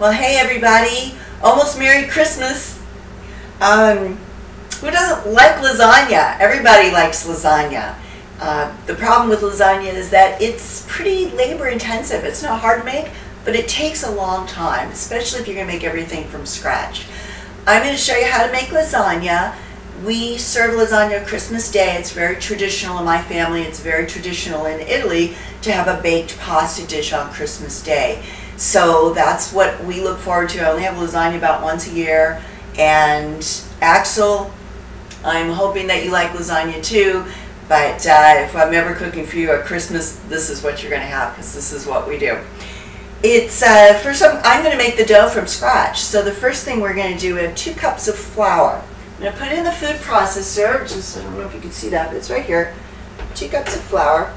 Well, hey everybody, almost Merry Christmas. Who doesn't like lasagna? Everybody likes lasagna. The problem with lasagna is that it's pretty labor intensive. It's not hard to make, but it takes a long time, especially if you're going to make everything from scratch. I'm going to show you how to make lasagna. We serve lasagna Christmas Day. It's very traditional in my family. It's very traditional in Italy to have a baked pasta dish on Christmas Day. So that's what we look forward to. I only have lasagna about once a year. And Axel, I'm hoping that you like lasagna too. But if I'm ever cooking for you at Christmas, this is what you're going to have, because this is what we do. It's I'm going to make the dough from scratch. So the first thing we're going to do, we have 2 cups of flour. I'm going to put it in the food processor. Just, I don't know if you can see that, but it's right here. 2 cups of flour.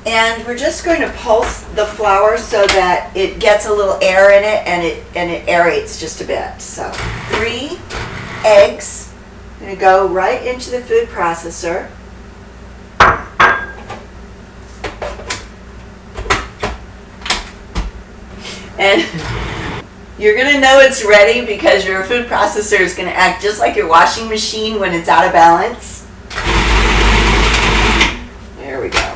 And we're just going to pulse the flour so that it gets a little air in it and it aerates just a bit. So 3 eggs. I'm going to go right into the food processor. And you're going to know it's ready because your food processor is going to act just like your washing machine when it's out of balance. There we go.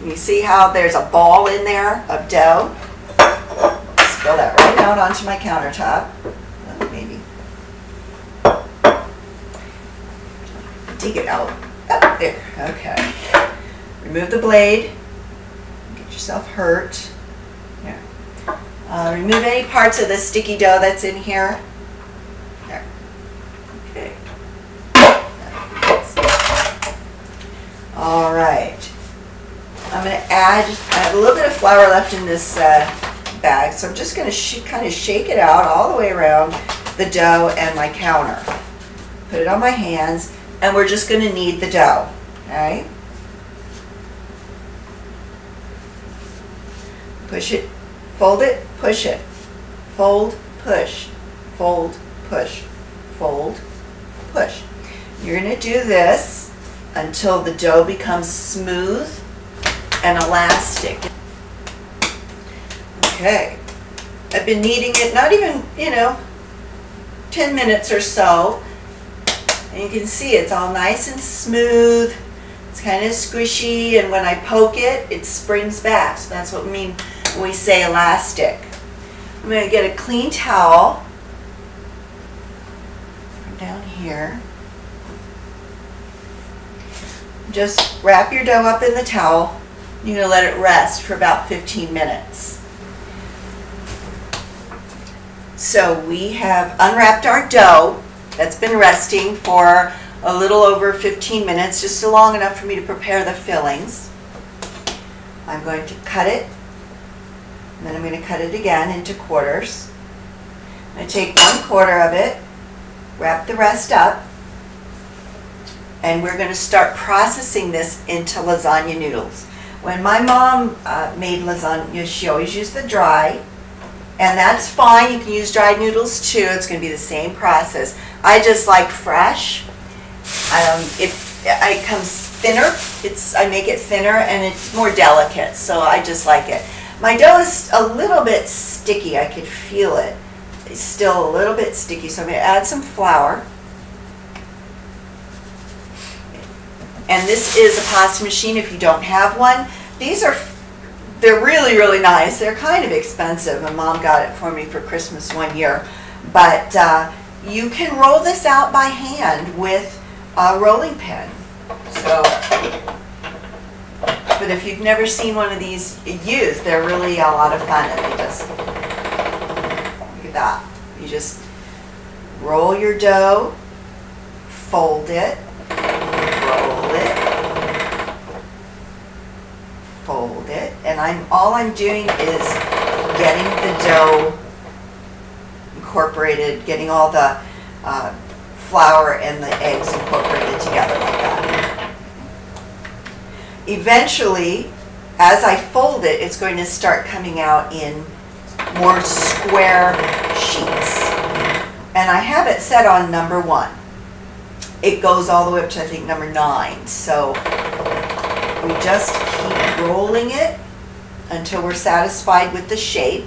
You see how there's a ball in there of dough? Spill that right out onto my countertop. Well, maybe. Dig it out. Oh, there. Okay. Remove the blade. Get yourself hurt. There. Remove any parts of the sticky dough that's in here. There. Okay. All right. I'm going to add, I have a little bit of flour left in this bag, so I'm just going to kind of shake it out all the way around the dough and my counter. Put it on my hands, and we're just going to knead the dough, okay? Push it, fold it, push it, fold, push, fold, push, fold, push. You're going to do this until the dough becomes smooth and elastic. Okay, I've been kneading it not even, 10 minutes or so, and you can see it's all nice and smooth. It's kind of squishy, and when I poke it, it springs back. So that's what we mean when we say elastic. I'm going to get a clean towel from down here. Just wrap your dough up in the towel. You're going to let it rest for about 15 minutes. So we have unwrapped our dough that's been resting for a little over 15 minutes, just long enough for me to prepare the fillings. I'm going to cut it, and then I'm going to cut it again into quarters. I'm going to take 1/4 of it, wrap the rest up, and we're going to start processing this into lasagna noodles. When my mom made lasagna, she always used the dry, and that's fine. You can use dried noodles too. It's going to be the same process. I just like fresh. It comes thinner. I make it thinner and it's more delicate, so I just like it. My dough is a little bit sticky. I could feel it. It's still a little bit sticky, so I'm going to add some flour. And this is a pasta machine if you don't have one. They're really, really nice. They're kind of expensive. My mom got it for me for Christmas one year. But you can roll this out by hand with a rolling pin. So, but if you've never seen one of these used, they're really a lot of fun. And they just, look at that. You just roll your dough, fold it, roll it, fold it, and all I'm doing is getting the dough incorporated, getting all the flour and the eggs incorporated together like that. Eventually, as I fold it, it's going to start coming out in more square sheets. And I have it set on number 1. It goes all the way up to, I think, number 9. So We just keep rolling it until we're satisfied with the shape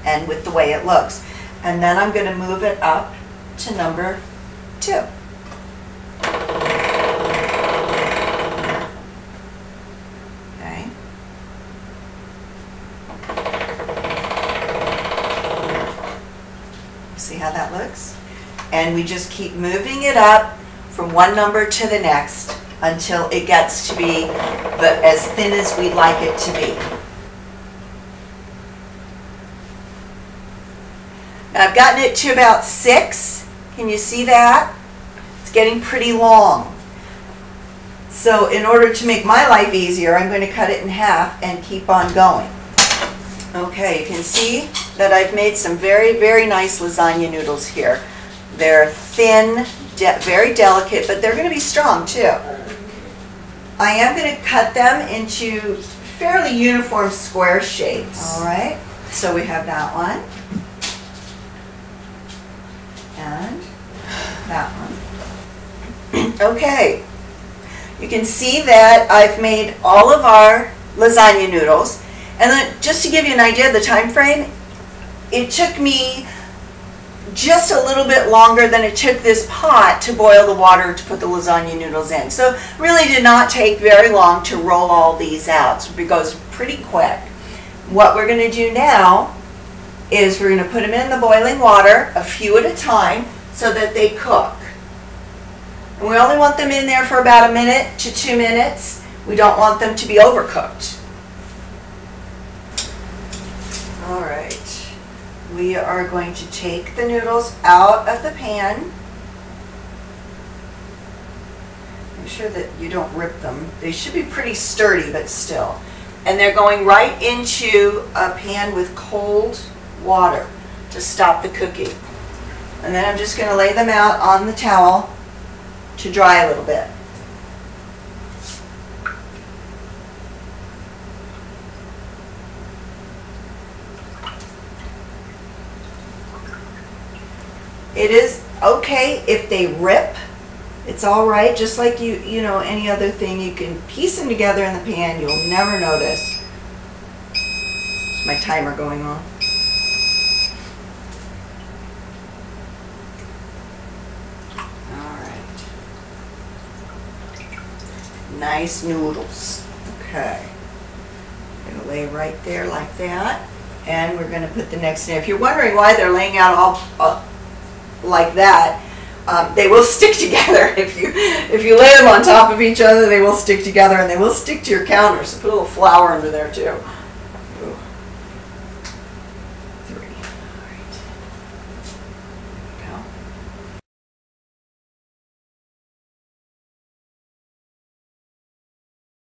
and with the way it looks. And then I'm going to move it up to number 2. Okay. See how that looks? And we just keep moving it up from one number to the next until it gets to be as thin as we'd like it to be. Now I've gotten it to about 6. Can you see that? It's getting pretty long. So in order to make my life easier, I'm going to cut it in half and keep on going. Okay, you can see that I've made some very, very nice lasagna noodles here. They're thin, very delicate, but they're going to be strong too. I am going to cut them into fairly uniform square shapes. All right, so we have that one. And that one. Okay, you can see that I've made all of our lasagna noodles. And then just to give you an idea of the time frame, it took me just a little bit longer than it took this pot to boil the water to put the lasagna noodles in. So really did not take very long to roll all these out. So it goes pretty quick. What we're going to do now is we're going to put them in the boiling water a few at a time so that they cook. And we only want them in there for about 1 minute to 2 minutes. We don't want them to be overcooked. All right, we are going to take the noodles out of the pan. Make sure that you don't rip them. They should be pretty sturdy, but still. And they're going right into a pan with cold water to stop the cooking. And then I'm just going to lay them out on the towel to dry a little bit. It is okay if they rip. It's all right, just like you know any other thing. You can piece them together in the pan. You'll never notice. Is my timer going on? All right. Nice noodles. Okay. I'm gonna lay right there like that, and we're gonna put the next in. If you're wondering why they're laying out all like that, they will stick together. If you lay them on top of each other, they will stick together, and they will stick to your counter. So put a little flour under there too.